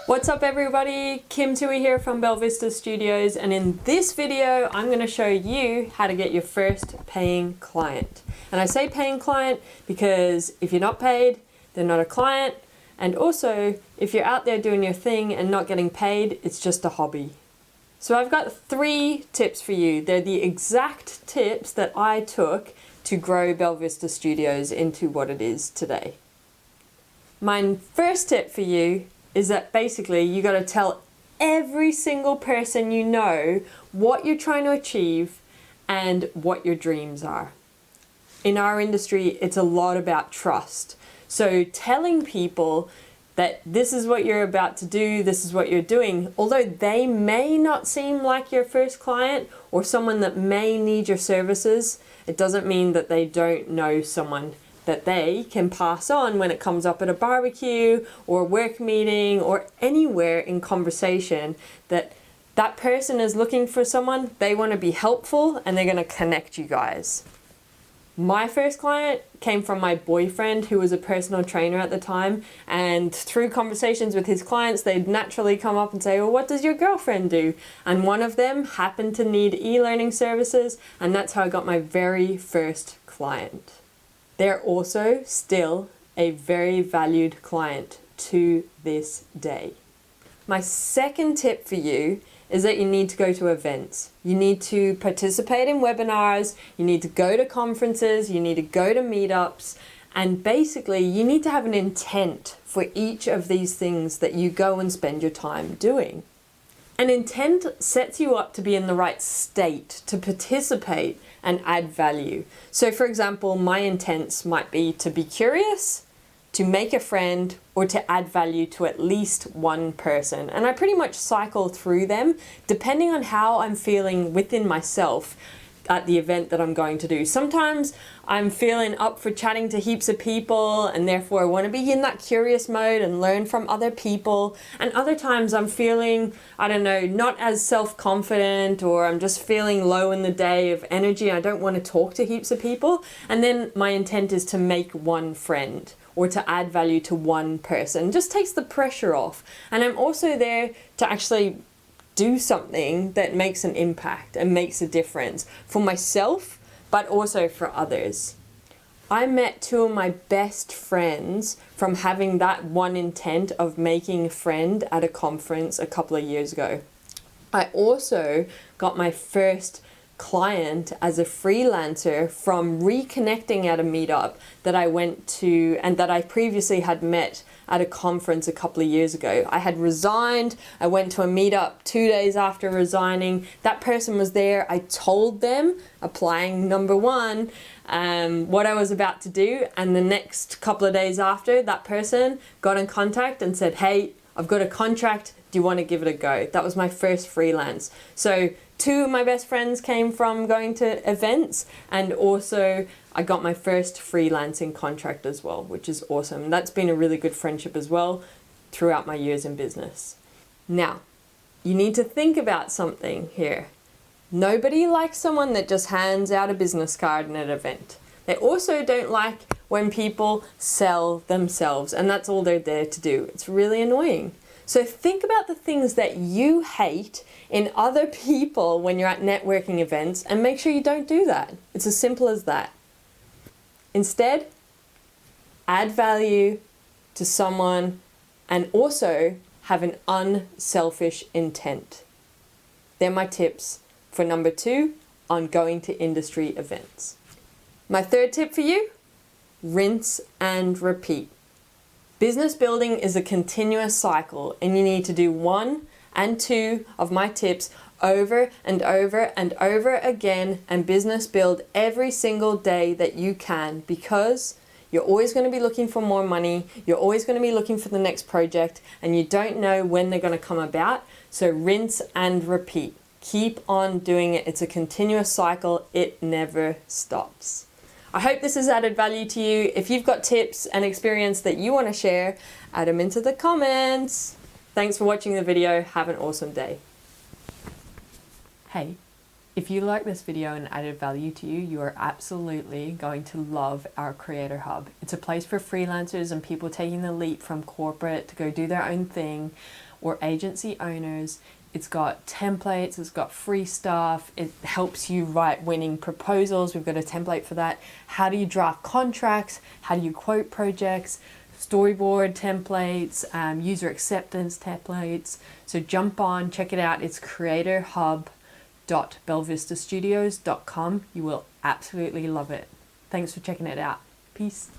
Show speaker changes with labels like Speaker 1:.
Speaker 1: What's up everybody, Kim Tui here from Belvista Studios, and in this video I'm going to show you how to get your first paying client. And I say paying client because if you're not paid, they're not a client, and also if you're out there doing your thing and not getting paid, it's just a hobby. So I've got 3 tips for you. They're the exact tips that I took to grow Belvista Studios into what it is today. My first tip for you is that basically you got to tell every single person you know what you're trying to achieve and what your dreams are. In our industry, it's a lot about trust. So telling people that this is what you're about to do, this is what you're doing, although they may not seem like your first client or someone that may need your services, it doesn't mean that they don't know someone that they can pass on when it comes up at a barbecue or a work meeting or anywhere in conversation, that that person is looking for someone, they want to be helpful, and they're going to connect you guys. My first client came from my boyfriend, who was a personal trainer at the time, and through conversations with his clients, they'd naturally come up and say, well, what does your girlfriend do? And one of them happened to need e-learning services, and that's how I got my very first client. They're also still a very valued client to this day. My second tip for you is that you need to go to events. You need to participate in webinars, you need to go to conferences, you need to go to meetups, and basically you need to have an intent for each of these things that you go and spend your time doing. An intent sets you up to be in the right state to participate and add value. So for example, my intents might be to be curious, to make a friend, or to add value to at least one person. And I pretty much cycle through them depending on how I'm feeling within myself at the event that I'm going to do. Sometimes I'm feeling up for chatting to heaps of people and therefore I want to be in that curious mode and learn from other people. And other times I'm feeling, I don't know, not as self-confident, or I'm just feeling low in the day of energy. I don't want to talk to heaps of people. And then my intent is to make one friend or to add value to one person. It just takes the pressure off. And I'm also there to actually do something that makes an impact and makes a difference for myself, but also for others. I met 2 of my best friends from having that one intent of making a friend at a conference a couple of years ago. I also got my first client as a freelancer from reconnecting at a meetup that I went to and that I previously had met at a conference a couple of years ago. I had resigned, I went to a meetup 2 days after resigning. That person was there. I told them, applying number 1, what I was about to do, and the next couple of days after, that person got in contact and said, hey, I've got a contract, do you want to give it a go? That was my first freelance. So 2 of my best friends came from going to events, and also I got my first freelancing contract as well, which is awesome. That's been a really good friendship as well throughout my years in business. Now, you need to think about something here. Nobody likes someone that just hands out a business card at an event. They also don't like when people sell themselves, and that's all they're there to do. It's really annoying. So think about the things that you hate in other people when you're at networking events, and make sure you don't do that. It's as simple as that. Instead, add value to someone and also have an unselfish intent. They're my tips for number 2 on going to industry events. My third tip for you, rinse and repeat. Business building is a continuous cycle, and you need to do 1 and 2 of my tips over and over and over again and business build every single day that you can, because you're always going to be looking for more money, you're always going to be looking for the next project, and you don't know when they're going to come about. So rinse and repeat. Keep on doing it. It's a continuous cycle. It never stops. I hope this has added value to you. If you've got tips and experience that you want to share, add them into the comments. Thanks for watching the video. Have an awesome day. Hey, If you like this video and added value to you, you are absolutely going to love our Creator Hub. It's a place for freelancers and people taking the leap from corporate to go do their own thing, or agency owners. It's got templates, it's got free stuff, it helps you write winning proposals. We've got a template for that. How do you draft contracts? How do you quote projects? Storyboard templates, user acceptance templates. So jump on, check it out. It's creatorhub.belvistastudios.com. You will absolutely love it. Thanks for checking it out. Peace.